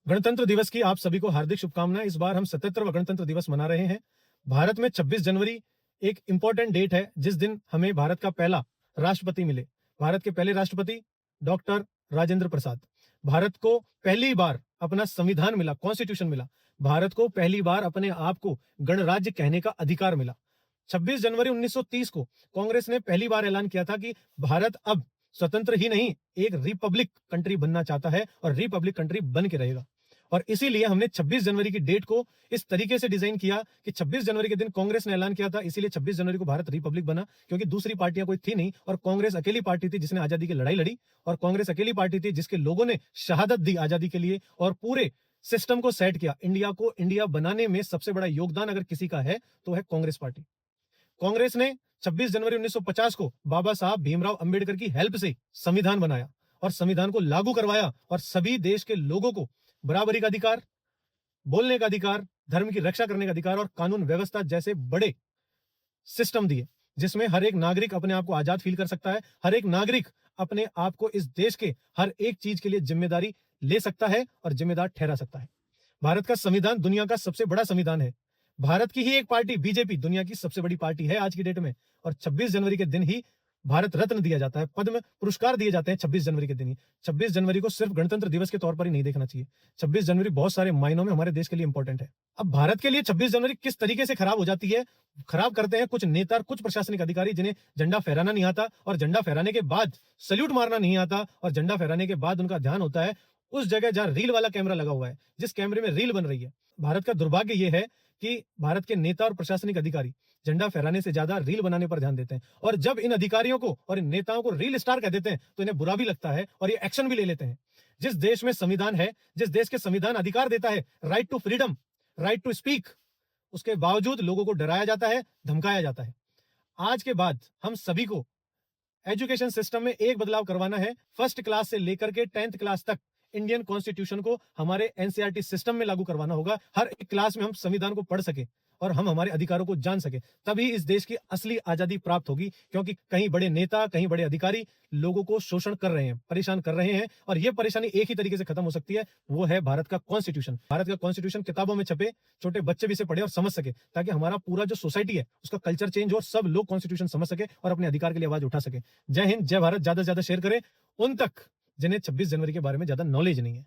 गणतंत्र दिवस की आप सभी को हार्दिक शुभकामनाएं। इस बार हम 77वां गणतंत्र दिवस मना रहे हैं। भारत में 26 जनवरी एक इंपॉर्टेंट डेट है, जिस दिन हमें भारत का पहला राष्ट्रपति मिले। भारत के पहले राष्ट्रपति डॉक्टर राजेंद्र प्रसाद। भारत को पहली बार अपना संविधान मिला, कॉन्स्टिट्यूशन मिला। भारत को पहली बार अपने आप को गणराज्य कहने का अधिकार मिला। 26 जनवरी 1930 को कांग्रेस ने पहली बार ऐलान किया था कि भारत अब स्वतंत्र ही नहीं, एक रिपब्लिक कंट्री बनना चाहता है और रिपब्लिक कंट्री बन के रहेगा। और इसीलिए हमने 26 जनवरी की डेट को इस तरीके से डिजाइन किया कि 26 जनवरी के दिन कांग्रेस ने ऐलान किया था, इसीलिए 26 जनवरी को भारत रिपब्लिक बना, क्योंकि दूसरी पार्टियां कोई थी नहीं और कांग्रेस अकेली पार्टी थी जिसने आजादी की लड़ाई लड़ी। और कांग्रेस अकेली पार्टी थी जिसके लोगों ने शहादत दी आजादी के लिए और पूरे सिस्टम को सेट किया। इंडिया को इंडिया बनाने में सबसे बड़ा योगदान अगर किसी का है तो है कांग्रेस पार्टी। कांग्रेस ने 26 जनवरी 1950 को बाबा साहब भीमराव अंबेडकर की हेल्प से संविधान बनाया और संविधान को लागू करवाया और सभी देश के लोगों को बराबरी का अधिकार, बोलने का अधिकार, धर्म की रक्षा करने का अधिकार और कानून व्यवस्था जैसे बड़े सिस्टम दिए, जिसमें हर एक नागरिक अपने आप को आजाद फील कर सकता है। हर एक नागरिक अपने आप को इस देश के हर एक चीज के लिए जिम्मेदारी ले सकता है और जिम्मेदार ठहरा सकता है। भारत का संविधान दुनिया का सबसे बड़ा संविधान है। भारत की ही एक पार्टी बीजेपी दुनिया की सबसे बड़ी पार्टी है आज की डेट में। और 26 जनवरी के दिन ही भारत रत्न दिया जाता है, पद्म पुरस्कार दिए जाते हैं 26 जनवरी के दिन ही। 26 जनवरी को सिर्फ गणतंत्र दिवस के तौर पर ही नहीं देखना चाहिए। 26 जनवरी बहुत सारे मायनों में हमारे देश के लिए इंपॉर्टेंट है। अब भारत के लिए 26 जनवरी किस तरीके से खराब हो जाती है, खराब करते हैं कुछ नेता और कुछ प्रशासनिक अधिकारी जिन्हें झंडा फहराना नहीं आता और झंडा फहराने के बाद सल्यूट मारना नहीं आता और झंडा फहराने के बाद उनका ध्यान होता है उस जगह जहां रील वाला कैमरा लगा हुआ है, जिस कैमरे में रील बन रही है। भारत का दुर्भाग्य यह है कि भारत के नेता और प्रशासनिक अधिकारी झंडा फहराने से ज्यादा रील बनाने पर ध्यान देते हैं और जब इन अधिकारियों को और इन नेताओं को रील स्टार कह देते हैं तो इन्हें बुरा भी लगता है और ये एक्शन भी ले लेते हैं। जिस देश में संविधान है, जिस देश के संविधान अधिकार देता है right to freedom, right to speak, उसके बावजूद लोगों को डराया जाता है, धमकाया जाता है। आज के बाद हम सभी को एजुकेशन सिस्टम में एक बदलाव करवाना है। फर्स्ट क्लास से लेकर के 10th क्लास तक इंडियन कॉन्स्टिट्यूशन को हमारे एनसीईआरटी सिस्टम में लागू करवाना होगा। हर एक क्लास में हम संविधान को पढ़ सके और हम हमारे अधिकारों को जान सके, तभी इस देश की असली आजादी प्राप्त होगी। क्योंकि कहीं बड़े नेता, कहीं बड़े अधिकारी लोगों को शोषण कर रहे हैं, परेशान कर रहे हैं और यह परेशानी एक ही तरीके से खत्म हो सकती है, वो है भारत का कॉन्स्टिट्यूशन। भारत का कॉन्स्टिट्यूशन किताबों में छपे, छोटे बच्चे भी इसे पढ़े और समझ सके, ताकि हमारा पूरा जो सोसाइटी है उसका कल्चर चेंज हो और सब लोग कॉन्स्टिट्यूशन समझ सके और अपने अधिकार के लिए आवाज उठा सके। जय हिंद, जय भारत। ज्यादा से ज्यादा शेयर करें उन तक जिन्हें 26 जनवरी के बारे में ज्यादा नॉलेज नहीं है।